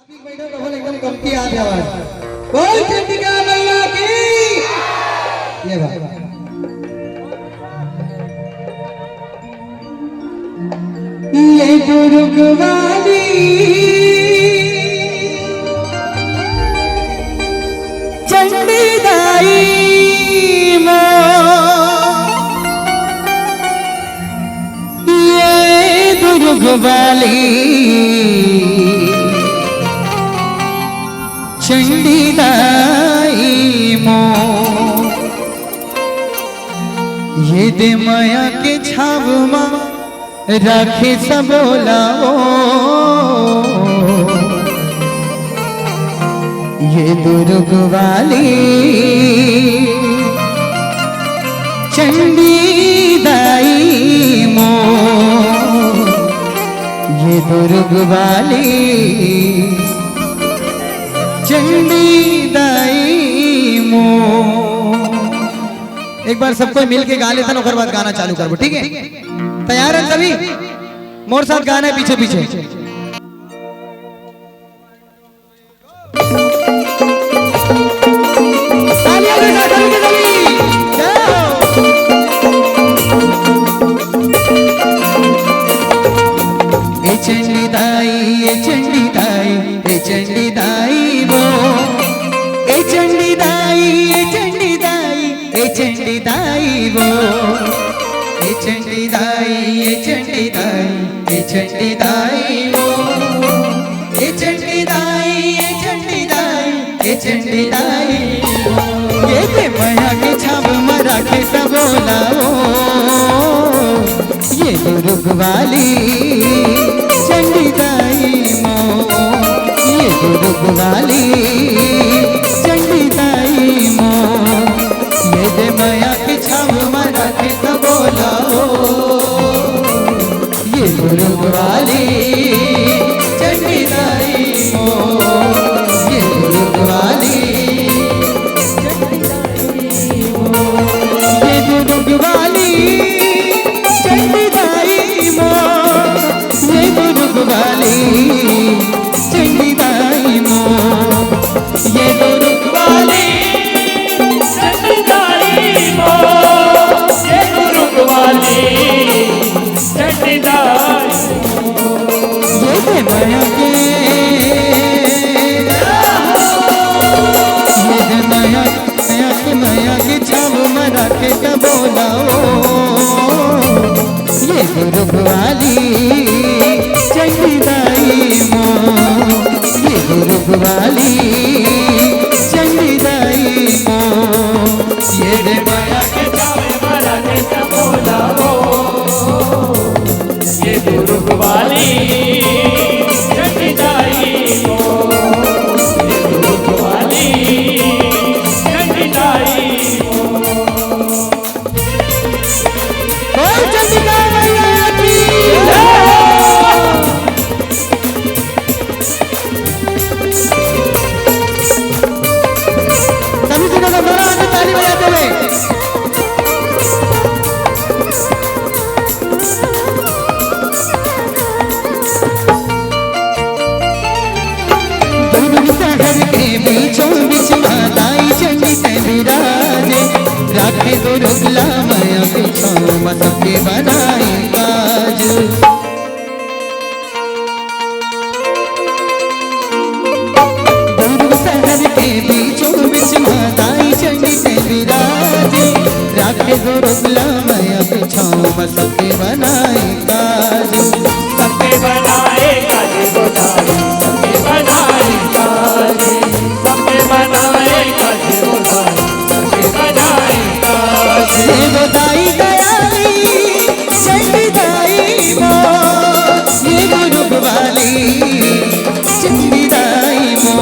एकदम कमती आ जाए बोल चंडिका मैया की ये भाई ये दुर्ग वाली चंडी दाई मो ये दुर्ग वाली चंडी दाई मो ये दे माया के छाव मां राखे सबोलाओ ये दुर्ग वाली चंडी दाई मो ये दुर्ग वाली चंडी दाई मो। एक बार सबको मिल के गा लेता ना बाद गाना चालू करबो ठीक है तैयार है सभी मोर साथ गाना है पीछे पीछे तालियां बजा सभी के सभी जाओ ए चंडी दाई ए चंडी दाई ए चंडी दाई वो ए चंडी दाई ए चंडी दाई ए चंडी दाई वो ए चंडी दाई ए चंडी दाई ए चंडी दाई वो ए चंडी दाई ए चंडी दाई ए चंडी दाई वो ये ते माया के छाव मरा के सबोलाओ ये दुर्ग वाली चंडी दाई मो ये दुर्ग वाली चंडी दाई मो ये दे माया के छाव मरा के सबोलाओ ये दुर्ग वाली चंडी दाई मो ये दुर्ग वाली चंडी दाई मो ये दुर्ग वाली चंडी दाई मो ये दुर्ग वाली चंडी दाई मो ये दुर्ग वाली चंडी दाई मो ये दुर्ग वाली चंडी दाई ये ते माया के माया के छाव मरा के बोलाओ ये दुर्ग वाली चंडी दाई मो ये दुर्ग वाली चंडी दाई मो ये रे माया के छाव मरा के बोलाओ ये दुर्ग वाली चंडी दाई मो ये दुर्ग वाली चंडी दाई चंडिका मैया की सभी जगह का बड़ा हाथ ताली बजाते हुए दुर्ग शहर के बीचों बीच माताई चंडी से विराजे राखे दुर्ग ला माया बिछाओ सबके बनाई काज दुर्ग शहर के बीचों बीच माताई चंडी से विराजे राखे दुर्ग ला माया बिछाओ सबके बनाई काज सबके बनाए काज गोदाई सबके बनाए काज सबके बनाए काज गोदाई सबके बनाए काज ये गोदाई दयाली चंडी दाई मो ये दुर्ग वाली चंडी दाई मो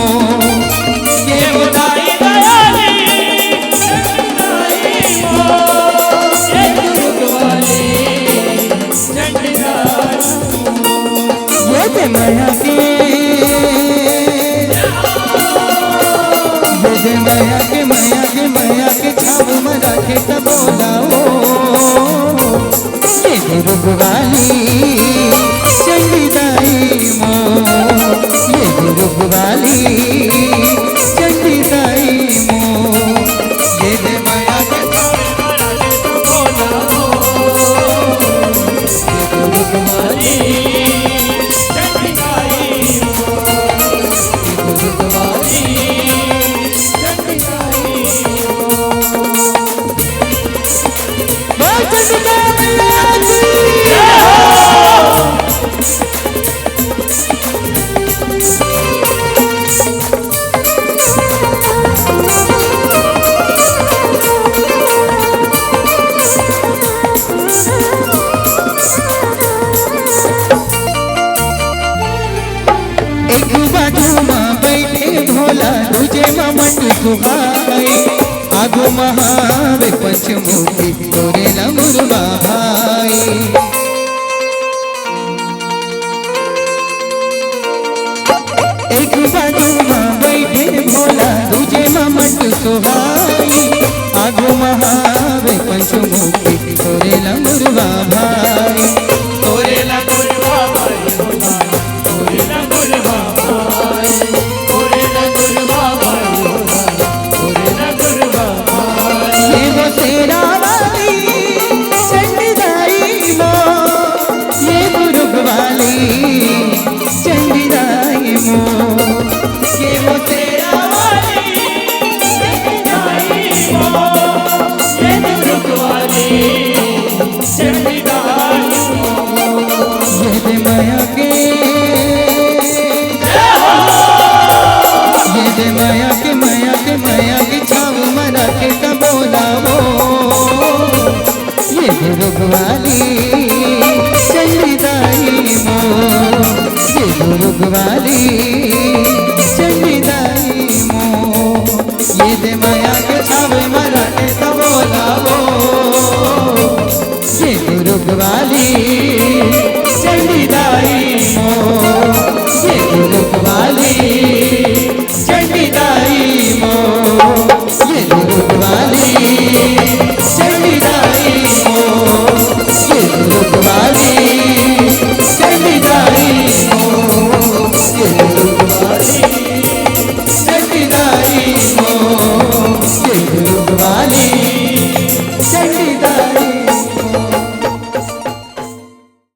ये गोदाई दयाली चंडी दाई मो ये दुर्ग वाली चंडी दाई ये ते माया के माया के छाव मरा के बोलाओ ये दुर्ग वाली चंडी दाई मो ये दुर्ग दुर्गवाली चंडी दाई मो ये दे माया के दुर्गवाली चंडी दाई मो दुर्गवाली चंडी दाई मो बोल चंडी दाई एक बाजू मां बैठे भोला दूजे मां मंडू सुहाए आगो महावे पंचमुखी तोरे लमुरवा भाई एक बाजू मां बैठे भोला दूजे मां मंडू सुहाए आगो महावे पंचमुखी तोरे लमुरवा भाई तोरे ला गुरवा भाई होना तोरे ला गुरवा भाई तोरे ला गुरवा भाई होना तोरे ला गुरवा भाई ये वो तेरा वाली चंडी दाई मो ये दुर्ग वाली चंडी दाई मो ये वो तेरा वाली चंडी दाई मो ये दुर्गवाली चंडी दाई मो ये दे माया के ये दे माया के छाव मरा के कबोला वो ये दुर्ग वाली चंडी दाई मो ये दुर्ग वाली चंडी दाई मो ये दे माया के छाव मरा के कबोला वो ये दुर्ग वाली